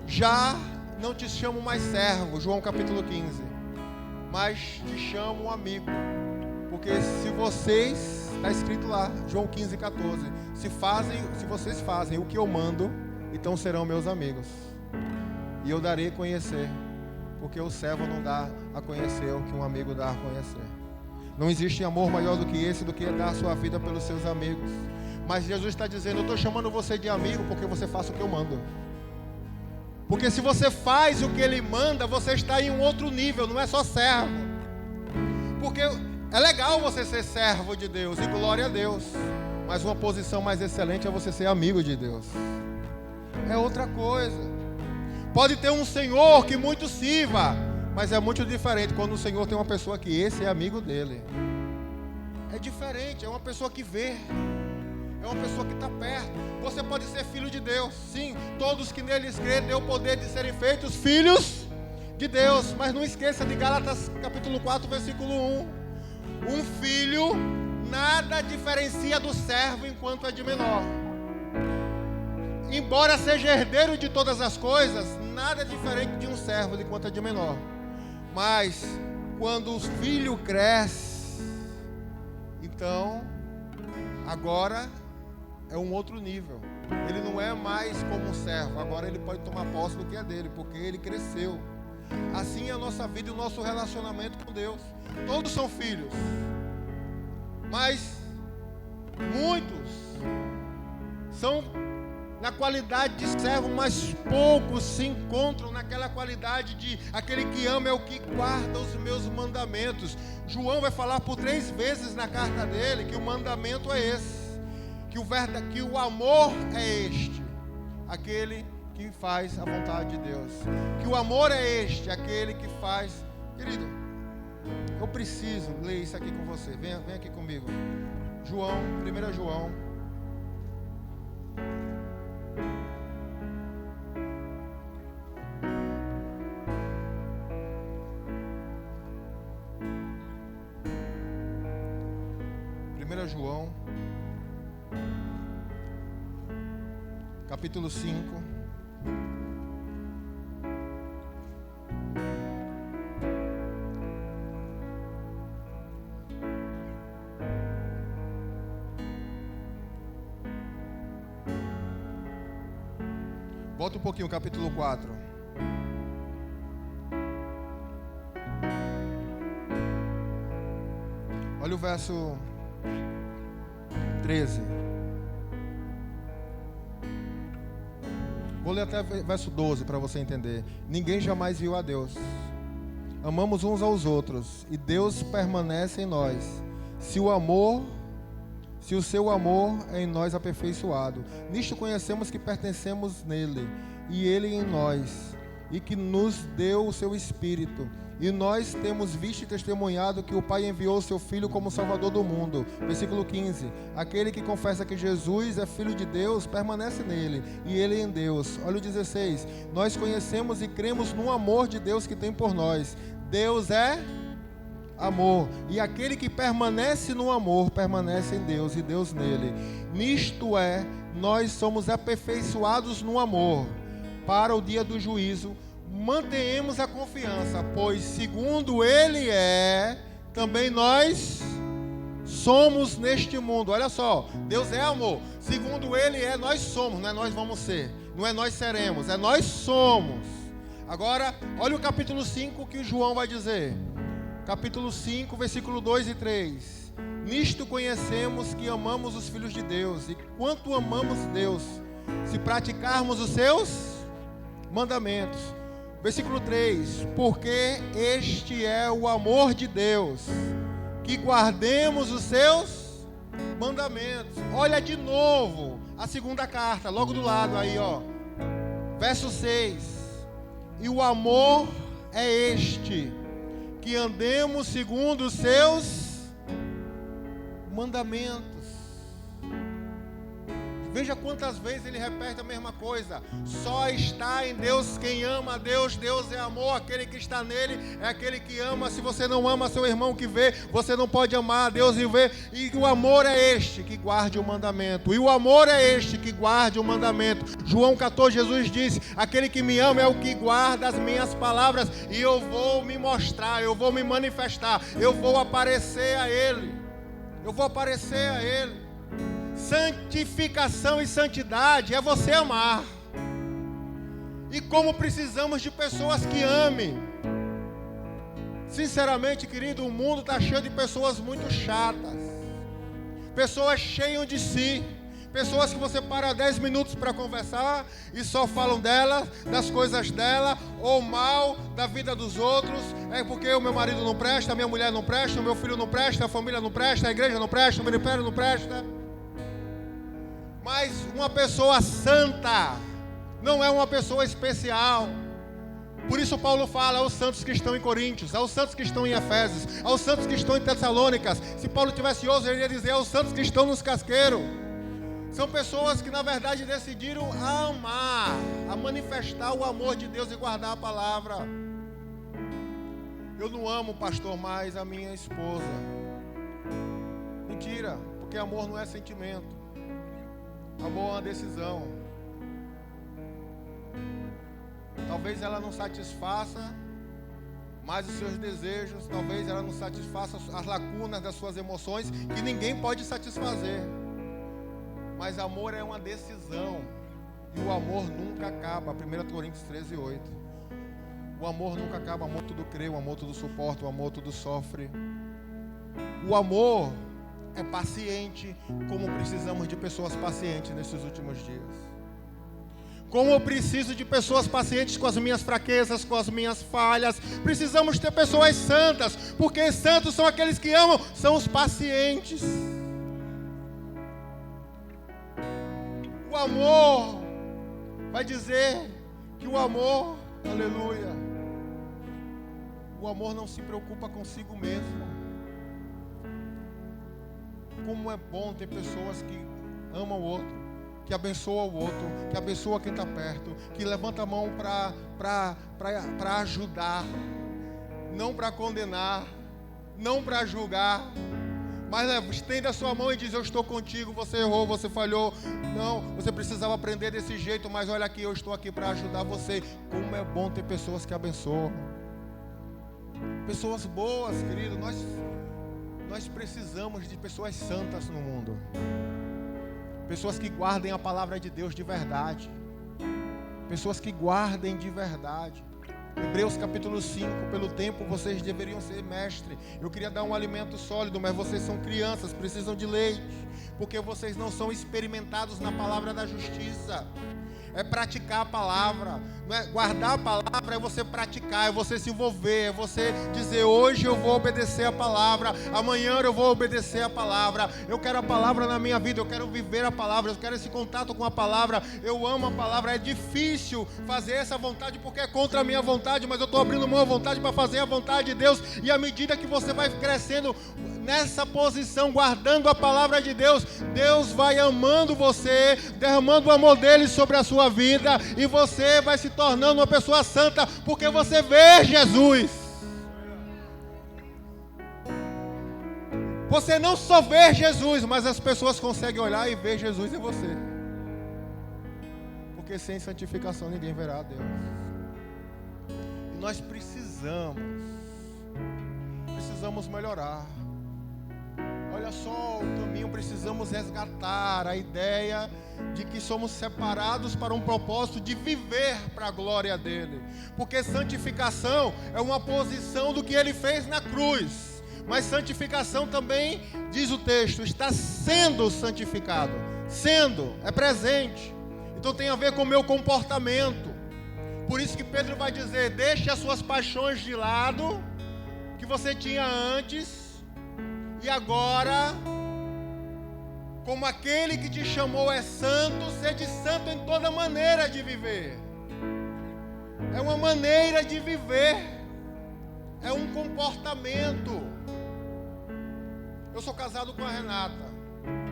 já não te chamo mais servo, João capítulo 15, mas te chamo amigo. Porque se vocês, está escrito lá, João 15, 14, se vocês fazem o que eu mando, então serão meus amigos. E eu darei a conhecer, porque o servo não dá a conhecer o que um amigo dá a conhecer. Não existe amor maior do que esse, do que dar a sua vida pelos seus amigos. Mas Jesus está dizendo: eu estou chamando você de amigo porque você faz o que eu mando. Porque se você faz o que Ele manda, você está em um outro nível, não é só servo. Porque é legal você ser servo de Deus, e glória a Deus. Mas uma posição mais excelente é você ser amigo de Deus. É outra coisa. Pode ter um Senhor que muito sirva, mas é muito diferente quando o Senhor tem uma pessoa que esse é amigo dele. É diferente, é uma pessoa que vê, é uma pessoa que está perto. Você pode ser filho de Deus, sim. Todos que neles crêem têm o poder de serem feitos filhos de Deus. Mas não esqueça de Gálatas capítulo 4, versículo 1. Um filho nada diferencia do servo enquanto é de menor. Embora seja herdeiro de todas as coisas, nada é diferente de um servo enquanto é de menor. Mas quando o filho cresce, então agora é um outro nível. Ele não é mais como um servo, agora ele pode tomar posse do que é dele, porque ele cresceu. Assim é a nossa vida e o nosso relacionamento com Deus. Todos são filhos, mas muitos são na qualidade de servo, mas poucos se encontram naquela qualidade de aquele que ama é o que guarda os meus mandamentos. João vai falar por 3 vezes na carta dele que o mandamento é esse, que o amor é este, aquele que faz a vontade de Deus. Que o amor é este, aquele que faz. Querido, eu preciso ler isso aqui com você. Vem aqui comigo. 1 João. João, capítulo 5. Volta um pouquinho, capítulo 4. Olha o verso 13. Vou ler até verso 12 para você entender. Ninguém jamais viu a Deus. Amamos uns aos outros e Deus permanece em nós. Se o seu amor é em nós aperfeiçoado. Nisto conhecemos que pertencemos nele e ele em nós, e que nos deu o seu Espírito. E nós temos visto e testemunhado que o Pai enviou o seu Filho como Salvador do mundo. Versículo 15. Aquele que confessa que Jesus é Filho de Deus, permanece nele, e ele em Deus. Olha o 16. Nós conhecemos e cremos no amor de Deus que tem por nós. Deus é amor. E aquele que permanece no amor, permanece em Deus, e Deus nele. Nisto é, nós somos aperfeiçoados no amor, para o dia do juízo. Mantenhamos a confiança, pois segundo Ele é, também nós somos neste mundo. Olha só, Deus é amor. Segundo Ele é, nós somos, não é nós vamos ser, não é nós seremos, é nós somos. Agora, olha o capítulo 5 que o João vai dizer. Capítulo 5, versículo 2 e 3. Nisto conhecemos que amamos os filhos de Deus, e quanto amamos Deus, se praticarmos os seus mandamentos. Versículo 3, porque este é o amor de Deus, que guardemos os seus mandamentos. Olha de novo a segunda carta, logo do lado aí, ó. Verso 6, e o amor é este, que andemos segundo os seus mandamentos. Veja quantas vezes ele repete a mesma coisa. Só está em Deus quem ama a Deus. Deus é amor, aquele que está nele é aquele que ama. Se você não ama seu irmão que vê, você não pode amar a Deus e ver. E o amor é este que guarde o mandamento. E o amor é este que guarde o mandamento. João 14, Jesus disse: aquele que me ama é o que guarda as minhas palavras. E eu vou me mostrar, eu vou me manifestar, eu vou aparecer a ele. Eu vou aparecer a ele. Santificação e santidade é você amar. E como precisamos de pessoas que amem. Sinceramente, querido, o mundo está cheio de pessoas muito chatas. Pessoas cheias de si. Pessoas que você para 10 minutos para conversar e só falam dela, das coisas dela, ou mal da vida dos outros. É porque o meu marido não presta, a minha mulher não presta, o meu filho não presta, a família não presta, a igreja não presta, o ministério não presta. Mas uma pessoa santa não é uma pessoa especial. Por isso Paulo fala aos santos que estão em Coríntios, aos santos que estão em Efésios, aos santos que estão em Tessalônicas. Se Paulo tivesse ouso, ele ia dizer aos santos que estão nos casqueiros. São pessoas que na verdade decidiram amar, a manifestar o amor de Deus e guardar a palavra. Eu não amo, pastor, mais a minha esposa. Mentira, porque amor não é sentimento. Amor é uma decisão. Talvez ela não satisfaça mais os seus desejos. Talvez ela não satisfaça as lacunas das suas emoções, que ninguém pode satisfazer. Mas amor é uma decisão. E o amor nunca acaba. 1 Coríntios 13, 8. O amor nunca acaba. O amor tudo crê, o amor tudo suporta, o amor tudo sofre. O amor é paciente, como precisamos de pessoas pacientes nesses últimos dias. Como eu preciso de pessoas pacientes com as minhas fraquezas, com as minhas falhas. Precisamos ter pessoas santas, porque santos são aqueles que amam, são os pacientes. O amor vai dizer que o amor, aleluia, o amor não se preocupa consigo mesmo. Como é bom ter pessoas que amam o outro, que abençoam o outro, que abençoam quem está perto, que levanta a mão para ajudar, não para condenar, não para julgar, mas estende a sua mão e diz: eu estou contigo, você errou, você falhou, não, você precisava aprender desse jeito, mas olha aqui, eu estou aqui para ajudar você. Como é bom ter pessoas que abençoam, pessoas boas, querido. Nós precisamos de pessoas santas no mundo. Pessoas que guardem a palavra de Deus de verdade. Pessoas que guardem de verdade. Hebreus capítulo 5, pelo tempo vocês deveriam ser mestres. Eu queria dar um alimento sólido, mas vocês são crianças, precisam de leite. Porque vocês não são experimentados na palavra da justiça. É praticar a palavra, não é? Guardar a palavra é você praticar, é você se envolver, é você dizer: hoje eu vou obedecer a palavra, amanhã eu vou obedecer a palavra. Eu quero a palavra na minha vida, eu quero viver a palavra, eu quero esse contato com a palavra. Eu amo a palavra. É difícil fazer essa vontade porque é contra a minha vontade, mas eu estou abrindo mão à vontade para fazer a vontade de Deus. E à medida que você vai crescendo nessa posição, guardando a palavra de Deus, Deus vai amando você, derramando o amor dele sobre a sua vida, e você vai se tornando uma pessoa santa, porque você vê Jesus. Você não só vê Jesus, mas as pessoas conseguem olhar e ver Jesus em você, porque sem santificação ninguém verá a Deus. E nós precisamos melhorar. Olha só o caminho, precisamos resgatar a ideia de que somos separados para um propósito de viver para a glória dele. Porque santificação é uma posição do que ele fez na cruz. Mas santificação também, diz o texto, está sendo santificado. Sendo, é presente. Então tem a ver com o meu comportamento. Por isso que Pedro vai dizer: deixe as suas paixões de lado, que você tinha antes. E agora, como aquele que te chamou é santo, sede santo em toda maneira de viver. É uma maneira de viver. É um comportamento. Eu sou casado com a Renata.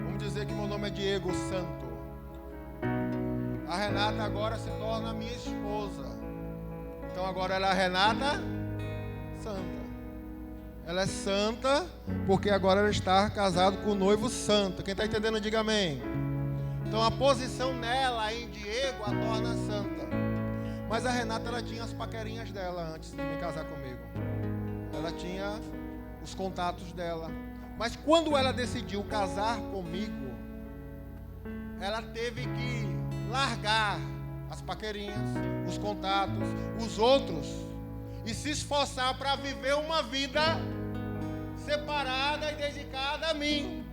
Vamos dizer que meu nome é Diego Santo. A Renata agora se torna minha esposa. Então agora ela é a Renata Santa. Ela é santa porque agora ela está casada com o noivo santo. Quem está entendendo, diga amém. Então a posição nela em Diego a torna santa. Mas a Renata, ela tinha as paquerinhas dela antes de me casar comigo. Ela tinha os contatos dela. Mas quando ela decidiu casar comigo, ela teve que largar as paquerinhas, os contatos, os outros, e se esforçar para viver uma vida separada e dedicada a mim.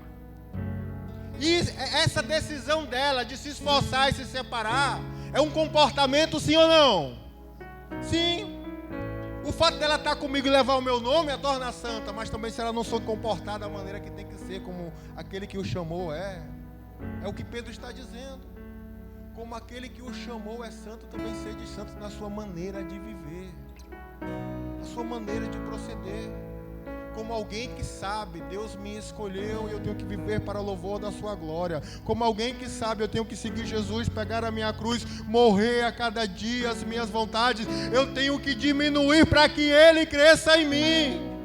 E essa decisão dela de se esforçar e se separar é um comportamento, sim ou não? Sim. O fato dela estar comigo e levar o meu nome a torna santa, mas também se ela não for comportar da maneira que tem que ser, como aquele que o chamou é o que Pedro está dizendo. Como aquele que o chamou é santo, também seja santo na sua maneira de viver, na sua maneira de proceder. Como alguém que sabe, Deus me escolheu e eu tenho que viver para o louvor da sua glória. Como alguém que sabe, eu tenho que seguir Jesus, pegar a minha cruz, morrer a cada dia as minhas vontades. Eu tenho que diminuir para que Ele cresça em mim.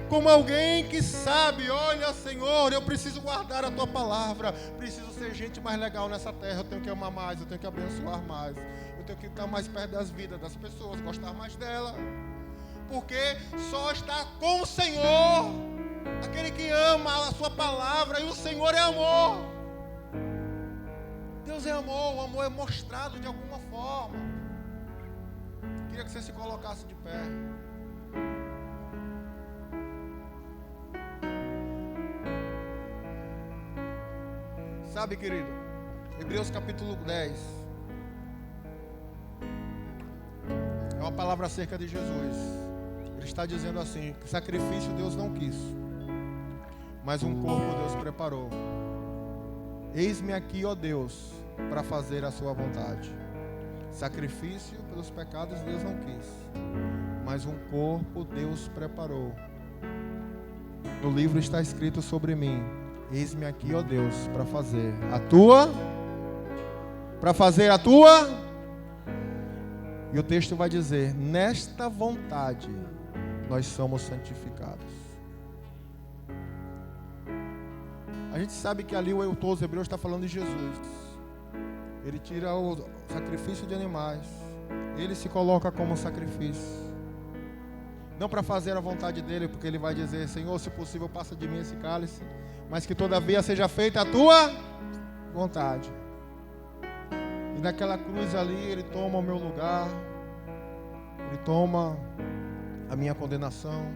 Como alguém que sabe, olha, Senhor, eu preciso guardar a Tua palavra, preciso ser gente mais legal nessa terra, eu tenho que amar mais, eu tenho que abençoar mais, eu tenho que estar mais perto das vidas das pessoas, gostar mais dela. Porque só está com o Senhor aquele que ama a sua palavra, e o Senhor é amor. Deus é amor, o amor é mostrado de alguma forma. Queria que você se colocasse de pé. Sabe, querido, Hebreus capítulo 10 é uma palavra acerca de Jesus. Ele está dizendo assim, que sacrifício Deus não quis, mas um corpo Deus preparou. Eis-me aqui, ó Deus, para fazer a sua vontade. Sacrifício pelos pecados Deus não quis, mas um corpo Deus preparou. No livro está escrito sobre mim: eis-me aqui, ó Deus, para fazer a tua. E o texto vai dizer: nesta vontade nós somos santificados. A gente sabe que ali o autor dos Hebreus está falando de Jesus. Ele tira o sacrifício de animais, ele se coloca como sacrifício, não para fazer a vontade dele, porque ele vai dizer: Senhor, se possível passa de mim esse cálice, mas que todavia seja feita a tua vontade. E naquela cruz ali ele toma o meu lugar, ele toma a minha condenação.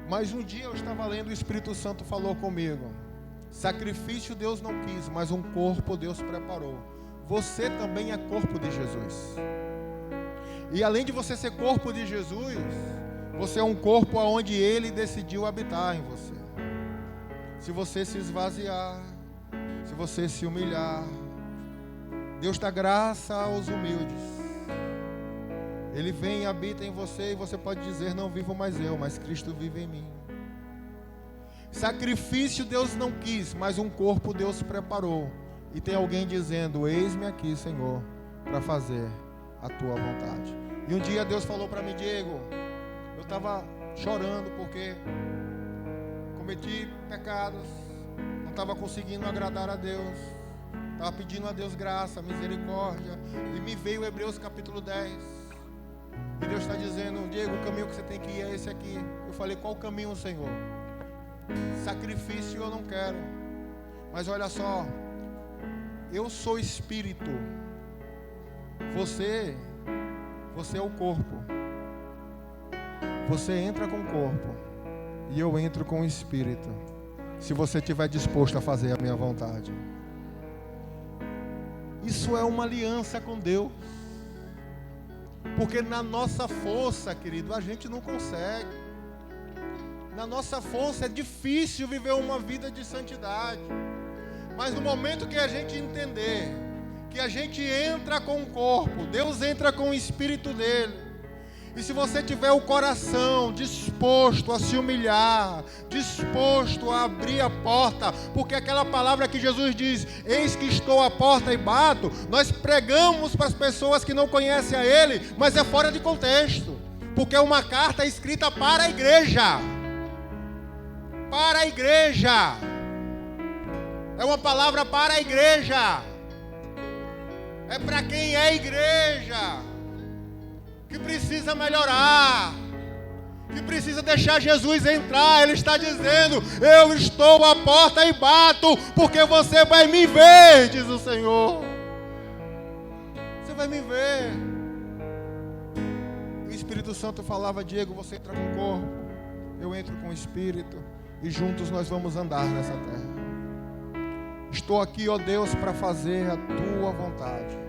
Mas um dia eu estava lendo, o Espírito Santo falou comigo: sacrifício Deus não quis, mas um corpo Deus preparou. Você também é corpo de Jesus. E além de você ser corpo de Jesus, você é um corpo onde Ele decidiu habitar em você. Se você se esvaziar, se você se humilhar, Deus dá graça aos humildes. Ele vem e habita em você, e você pode dizer: não vivo mais eu, mas Cristo vive em mim. Sacrifício Deus não quis, mas um corpo Deus preparou. E tem alguém dizendo: eis-me aqui, Senhor, para fazer a tua vontade. E um dia Deus falou para mim: Diego, eu estava chorando porque cometi pecados, não estava conseguindo agradar a Deus, estava pedindo a Deus graça, misericórdia. E me veio Hebreus capítulo 10. E Deus está dizendo: Diego, o caminho que você tem que ir é esse aqui. Eu falei: qual o caminho, Senhor? Sacrifício eu não quero. Mas olha só, eu sou espírito, você é o corpo. Você entra com o corpo e eu entro com o espírito, se você estiver disposto a fazer a minha vontade. Isso é uma aliança com Deus. Porque na nossa força, querido, a gente não consegue. Na nossa força é difícil viver uma vida de santidade. Mas no momento que a gente entender que a gente entra com o corpo, Deus entra com o Espírito dele, E se você tiver o coração disposto a se humilhar, disposto a abrir a porta, porque aquela palavra que Jesus diz, eis que estou à porta e bato, nós pregamos para as pessoas que não conhecem a Ele, mas é fora de contexto, porque é uma carta escrita para a igreja. Para a igreja. É uma palavra para a igreja. É para quem é igreja, que precisa melhorar, que precisa deixar Jesus entrar. Ele está dizendo, eu estou à porta e bato, porque você vai me ver, diz o Senhor. Você vai me ver. O Espírito Santo falava, Diego, você entra com o corpo, eu entro com o Espírito, e juntos nós vamos andar nessa terra. Estou aqui, ó Deus, para fazer a tua vontade.